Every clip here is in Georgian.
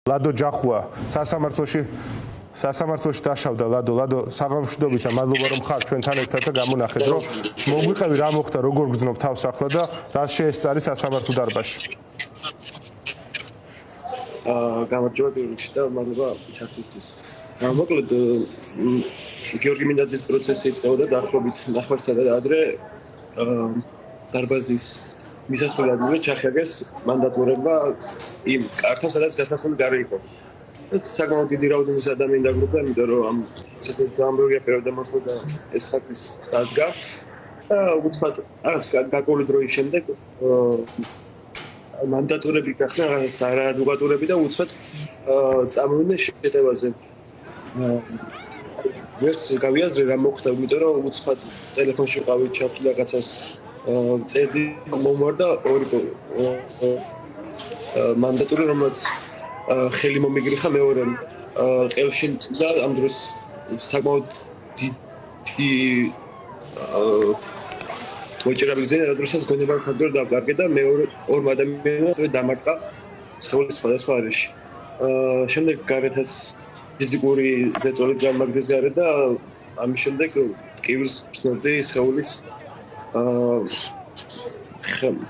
ლადო ჯახუა სასამართლოში დაშავდა ლადო საღამოშიდობისა მადლობა რომ ხარ ჩვენთან ერთად და გამონახეთ რომ მოგვიყევი რა მოხდა როგორ გძნობ თავს ახლა და რა შეესწარი სასამართლო დარბაზში გამარჯობა პირველში და მადლობა ჩართვისთვის. მოკლედ გიორგი მინდაძის პროცესი იწყებოდა დაახლოებით 9 საათად ადრე დარბაზის მისასვლელად ჩახერგეს მანდატურება იმ კარტას სადაც გასასვლელი გარე იყო. საკმაოდ დიდი რაოდენობის ადამიანი დაგროვდა, იმიტომ რომ ამ ცეცხლით ამბობია პერიოდში მოხდა ეს ფაქტის დადგა. უცბად რაღაც გაკოლი დროის შემდეგ მანდატურები გახდა რაღაც არაადვოკატურები და უცბად წამოვიდნენ შეტევაზე. ვერც გავიაზრე რა მოხდა, იმიტომ რომ უცბად ტელეფონში ვყავი ჩართული რაღაცას წერდი მომვარდა ორი მანდატური რომელიც ხელი მომიგრიხა მეორე ყელში და ამ დროს საკმაოდ დიდი მოჭრა მიგზენა რა დროსაც გონება ფაქტორი დაკარგე და მეორე ორ ადამიანს დამარტყა სხეულის სხვადასხვა არეში. შემდეგ გარეთაც ფიზიკური ზეწოლი გამარგეს გარეთ და ამის შემდეგ ტკივილს ვწნოდი სხეულის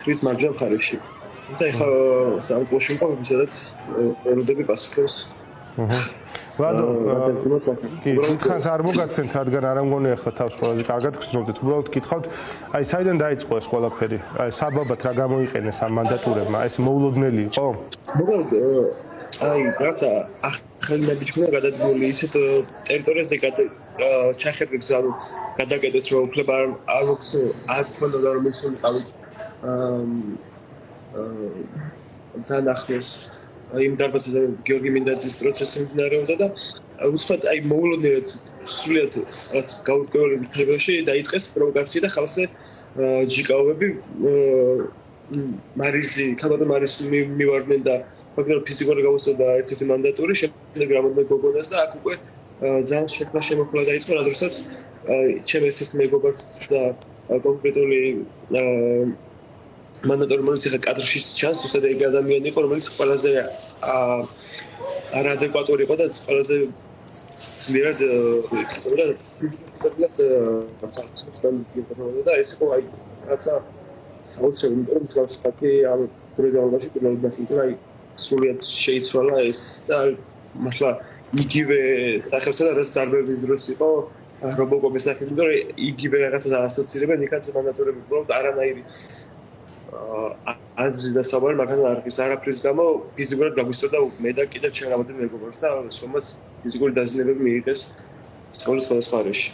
ხრის მარჯვენა მხარეში. და ეხლა სამყაროში ვიყავ, სადაც ერუდები პასუხობს. ლადო, კითხავს არ მოგაცდენთ, რადგან არ ამგონია ახლა თავს ყველაზე კარგად გრძნობდეთ. უბრალოდ კითხავთ, აი საიდან დაიწყო ეს ყველაფერი? აი საბაბად რა გამოიყენეს ამ მანდატურებმა? ეს მოულოდნელი იყო? მოკლედ, აი რაცა ახალი ნაბიჯქნა გადადგმული ისეთ ტერიტორიაზე ჩახერგეს, ანუ გადაკეთეს რომ უფლება არ მოხდა რომ ისულიყავით ძალიან ახლოს იმ დარბაზზე გიორგი მინდაძის პროცესი მიმდინარეობდა და უცბად აი მოულოდნელად სრულიად რაც გაურკვეველი მითებაში დაიწყეს პროვოკაცია და ხალხზე ჯიკაობები ქალბატონ მარიზი მივარდნენ და ფაქტობრივად ფიზიკურად გავუსწორდა ერთ-ერთი მანდატური შემდეგ რამოდენიმე გოგონას და აქ უკვე ძალიან შექმნა შემოხლა დაიწყო რა დროსაც ჩემ ერთ-ერთ მეგობარს და კონკრეტული მანდატური რომელიც ახლა კადრში ჩანს, უბრალოდ ეგ ადამიანი იყო, რომელიც ყველაზე არაადეკვატური იყო და ყველაზე ძლიერ იქცეოდა და ეს იყო აი რაცა საოცრად, იმიტომ რომ მსგავს ფაქტი ამ დროის განმავლობაში პირველად დახილა, აი სრულიად შეიცვალა ეს და მართლა იგივე სახელსა და რაც დარბაზის დროს იყო რობოკოპის სახით, იმიტომ რომ იგივე რაღაცას ასოცირებენ იქაც მანდატურები უბრალოდ არანაირი აზრი და საბარი მაგან არ არის არაფრის გამო ფიზიკურად გაგვისწორდა მე და კიდევ ჩემ რამოდენიმე მეგობარს და სომას ფიზიკური დაზიანებები მიიღეს სკოლის სხვადასხვა არეში.